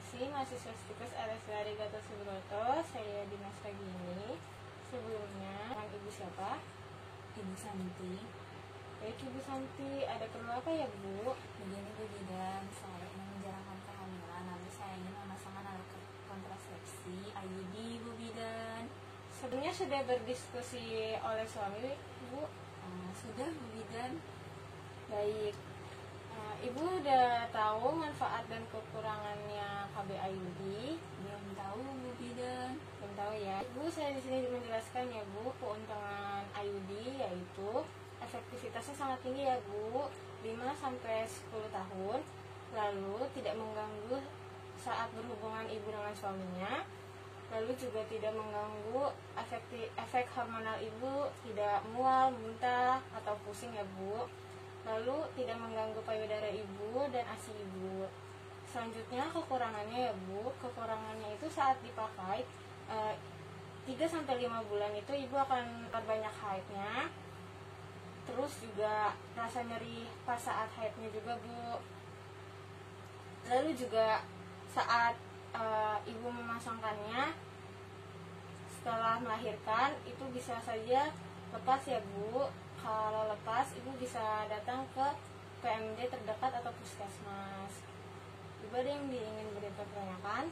kasih mahasiswa Stikus Lestari Gatot Subroto, saya Dimas Ragini. Sebelumnya, Ibu siapa? Ibu Santi. Baik Ibu Santi, ada perlu apa ya Bu? Begini Bu Bidan, saya ingin menjalankan kehamilan, lalu saya ingin memasangkan alat kontrasepsi IUD Bu Bidan. Sebelumnya sudah berdiskusi oleh suami Bu? Sudah Bu Bidan. Baik. Ibu udah tahu manfaat dan kekurangannya KB IUD? Belum tahu Bu Bidan. Belum tahu ya. Ibu, saya di sini menjelaskan ya Bu, keuntungan IUD yaitu efektivitasnya sangat tinggi ya Bu, 5-10 tahun, lalu tidak mengganggu saat berhubungan ibu dengan suaminya, lalu juga tidak mengganggu efek hormonal ibu, tidak mual, muntah, atau pusing ya Bu, lalu tidak mengganggu payudara ibu dan ASI ibu. Selanjutnya kekurangannya ya Bu, kekurangannya itu saat dipakai 3-5 bulan itu ibu akan terbanyak haidnya, terus juga rasa nyeri pas saat haidnya juga Bu. Lalu juga saat ibu memasangkannya setelah melahirkan itu bisa saja lepas ya Bu. Kalau lepas ibu bisa datang ke PMD terdekat atau puskesmas. Ibu ada yang ingin bertanyakan?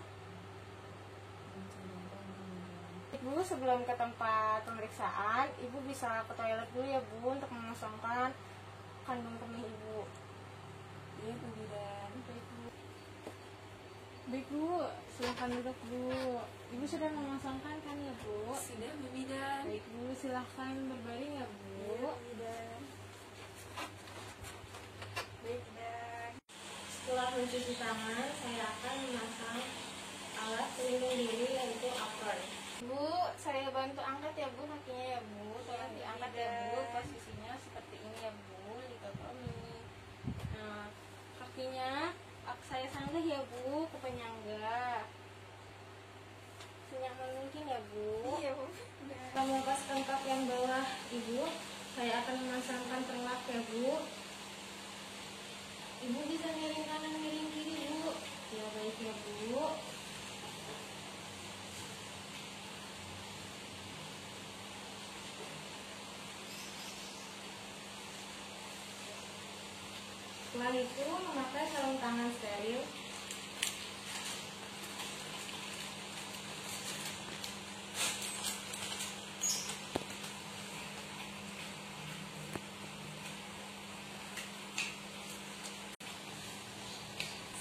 Ibu sebelum ke tempat pemeriksaan, ibu bisa ke toilet dulu ya Bu untuk mengosongkan kandung kemih ibu. Iya Bu Bidan. Baik Bu, silahkan duduk Bu. Ibu sudah memasangkan kan ya Bu? Sudah Bu Bidan. Baik Bu, silahkan berbaring ya Bu. Iya Bu Bidan. Baik Dan. Setelah mencuci tangan, saya akan memasang alat pelindung diri yaitu apron. Bu, saya bantu angkat ya Bu kakinya ya Bu. Tolong diangkat ya Bu, posisinya seperti ini ya Bu, dikotomi. Nah, kakinya saya sanggah ya Bu ke penyangga senyaman mungkin ya Bu. Iya Bu. Pemungkas tempat yang bawah Ibu, saya akan memasangkan perlak ya Bu. Ibu bisa miring kanan miring kiri Bu. Ya baik ya Bu. Setelah itu memakai sarung tangan steril.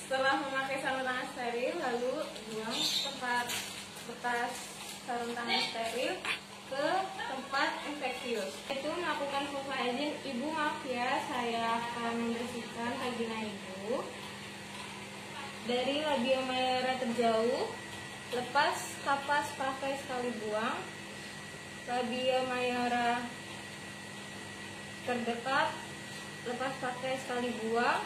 Setelah memakai sarung tangan steril, lalu buang tempat bekas sarung tangan steril ke tempat infeksius. Itu melakukan vulva hygiene. Ibu maaf ya, saya akan membersihkan vagina ibu dari labia mayora terjauh, lepas kapas pakai sekali buang, labia mayora terdekat, lepas pakai sekali buang,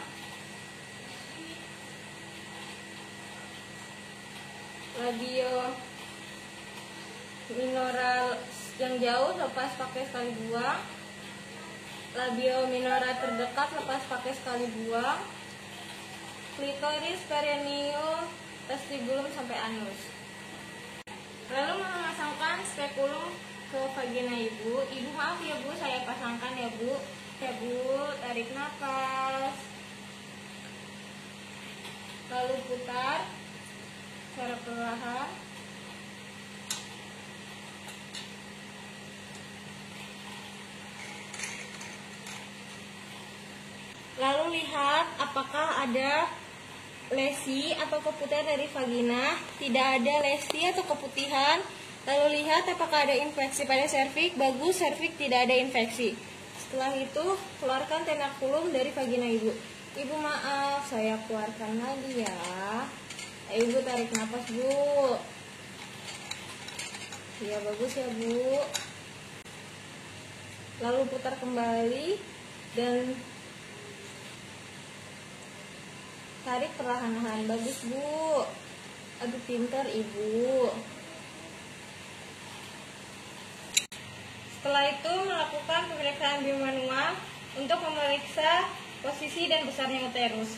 labio minora yang jauh lepas pakai sekali buang, labio minora terdekat lepas pakai sekali buang, klitoris, perineum, vestibulum sampai anus. Lalu memasangkan spekulum ke vagina ibu. Ibu maaf ya Bu, saya pasangkan ya Bu. Ya Bu, tarik nafas, lalu putar secara perlahan. Lalu lihat apakah ada lesi atau keputihan dari vagina. Tidak ada lesi atau keputihan. Lalu lihat apakah ada infeksi pada serviks. Bagus, serviks tidak ada infeksi. Setelah itu keluarkan tenakulum dari vagina ibu. Ibu maaf, saya keluarkan lagi ya. Ayo Ibu tarik nafas Bu. Ya bagus ya Bu. Lalu putar kembali dan tarik perlahan-lahan. Bagus Bu. Aduh pintar Ibu. Setelah itu melakukan pemeriksaan biomanual untuk memeriksa posisi dan besarnya uterus.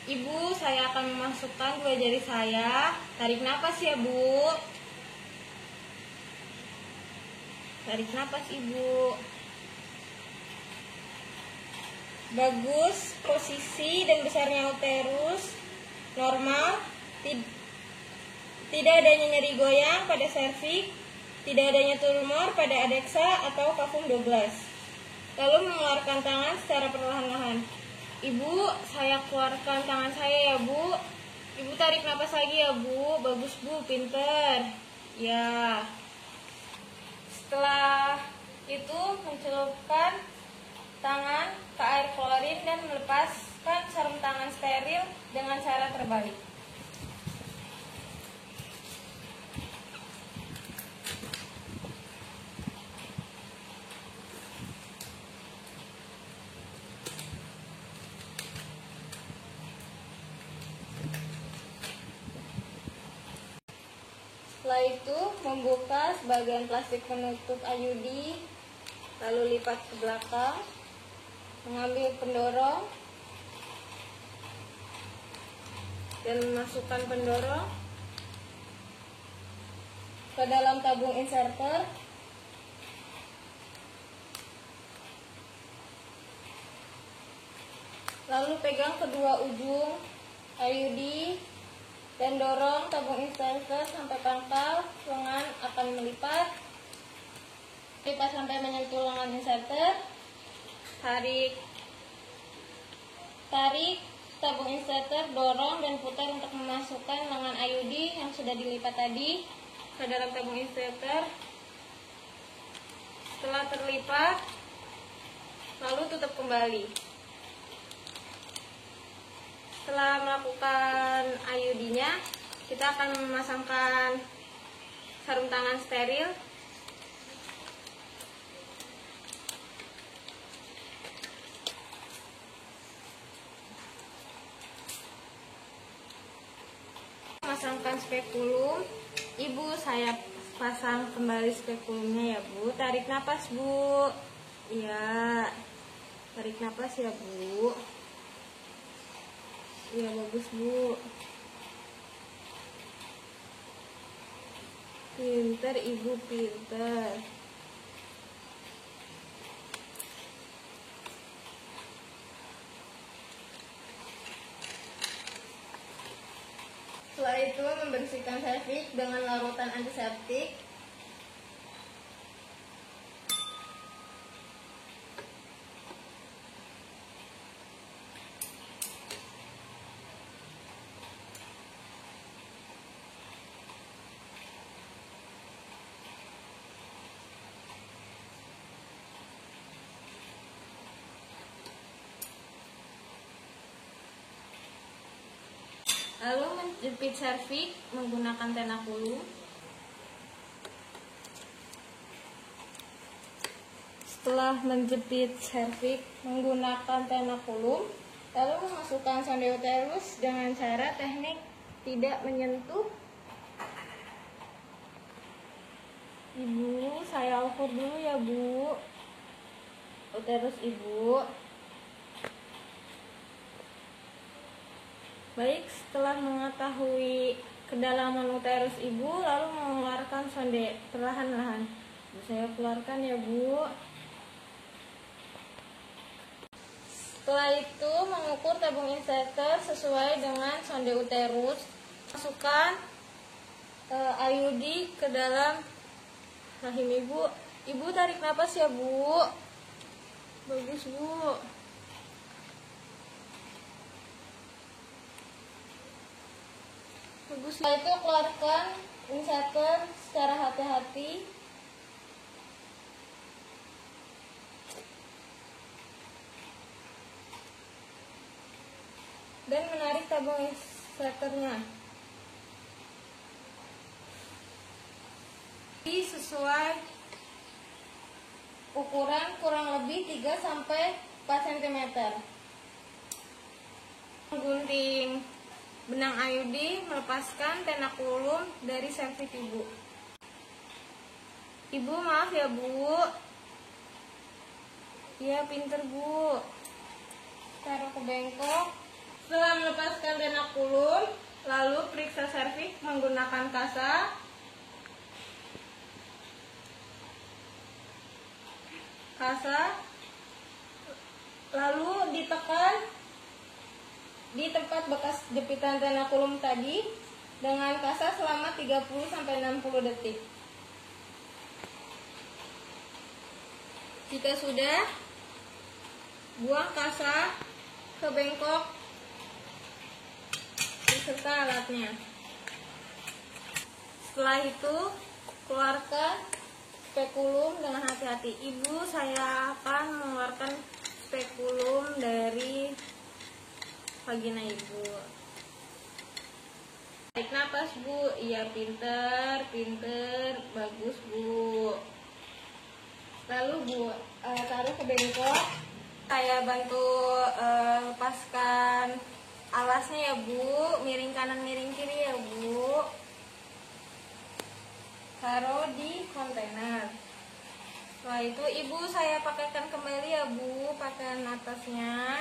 Ibu, saya akan memasukkan dua jari saya. Tarik napas ya, Bu. Tarik napas, Ibu. Bagus, posisi dan besarnya uterus normal. Tidak adanya nyeri goyang pada serviks, tidak adanya tumor pada adeksa atau kafum 12. Lalu mengeluarkan tangan secara perlahan-lahan. Ibu, saya keluarkan tangan saya ya, Bu. Ibu tarik napas lagi ya, Bu. Bagus, Bu, pinter. Ya. Setelah itu mencelupkan tangan ke air klorin dan melepaskan sarung tangan steril dengan cara terbalik. Setelah itu membuka sebagian plastik penutup IUD, lalu lipat ke belakang, mengambil pendorong dan memasukkan pendorong ke dalam tabung inserter. Lalu pegang kedua ujung IUD dan dorong tabung inserter sampai pangkal lengan akan melipat. Lipat sampai menyentuh lengan inserter. Tarik tabung inserter, dorong dan putar untuk memasukkan lengan IUD yang sudah dilipat tadi ke dalam tabung inserter. Setelah terlipat, lalu tutup kembali. Setelah melakukan IUD-nya, kita akan memasangkan sarung tangan steril. Memasangkan spekulum. Ibu, saya pasang kembali spekulumnya ya, Bu. Tarik napas, Bu. Iya. Tarik napas ya, Bu. Iya, bagus, Bu. Pinter, Ibu, pinter. Setelah itu membersihkan serviks dengan larutan antiseptik. Lalu menjepit serviks menggunakan tenakulum. Setelah menjepit serviks menggunakan tenakulum, lalu memasukkan sonde uterus dengan cara teknik tidak menyentuh. Ibu, saya ukur dulu ya, Bu. Uterus Ibu. Baik, setelah mengetahui kedalaman uterus Ibu, lalu mengeluarkan sonde perlahan-lahan. Saya keluarkan ya, Bu. Setelah itu mengukur tabung inserter sesuai dengan sonde uterus. Masukkan IUD ke dalam rahim Ibu. Ibu tarik napas ya, Bu. Bagus, Bu. Setelah itu keluarkan inserter secara hati-hati. Dan menarik tabung inserternya. Sesuai ukuran kurang lebih 3-4 cm. Gunting benang IUD, melepaskan tenakulum dari serviks Ibu. Ibu, maaf ya, Bu. Iya, pinter, Bu. Taruh ke bengkok. Setelah melepaskan tenakulum, lalu periksa serviks menggunakan kasa. Lalu ditekan di tempat bekas jepitan tenakulum tadi dengan kasa selama 30-60 detik. Jika sudah, buang kasa ke bengkok beserta alatnya. Setelah itu, keluarkan spekulum dengan hati-hati. Ibu, saya akan mengeluarkan spekulum dari vagina ibu. Tarik napas, Bu. Iya, pinter, bagus, Bu. Lalu Bu, taruh ke bengkok. Saya bantu lepaskan alasnya ya Bu. Miring kanan, miring kiri ya Bu. Taruh di kontainer. Setelah itu Ibu saya pakaikan kembali ya Bu, pakaian atasnya.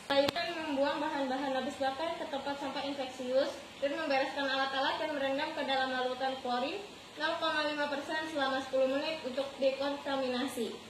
Setelah itu membuang bahan-bahan habis bakar ke tempat sampah infeksius dan membereskan alat-alat dan merendam ke dalam larutan klorin 0,5% selama 10 menit untuk dekontaminasi.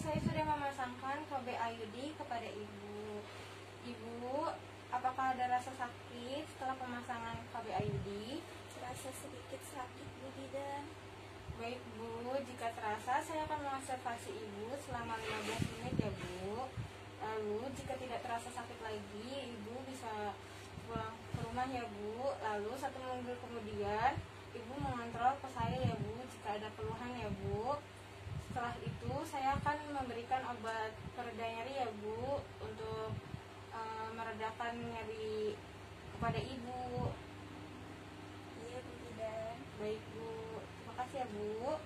Saya sudah memasangkan KB IUD kepada Ibu. Ibu, apakah ada rasa sakit setelah pemasangan KB IUD? Terasa sedikit sakit Bu bidan. Baik Bu, jika terasa saya akan mengobservasi Ibu selama 15 menit ya Bu. Lalu jika tidak terasa sakit lagi, Ibu bisa pulang ke rumah ya Bu. Lalu 1 minggu kemudian Ibu mengontrol ke saya ya Bu jika ada keluhan ya Bu. Setelah itu saya akan memberikan obat pereda nyeri ya Bu untuk meredakan nyeri kepada Ibu. Iya Bu bidan. Baik Bu, terima kasih ya Bu.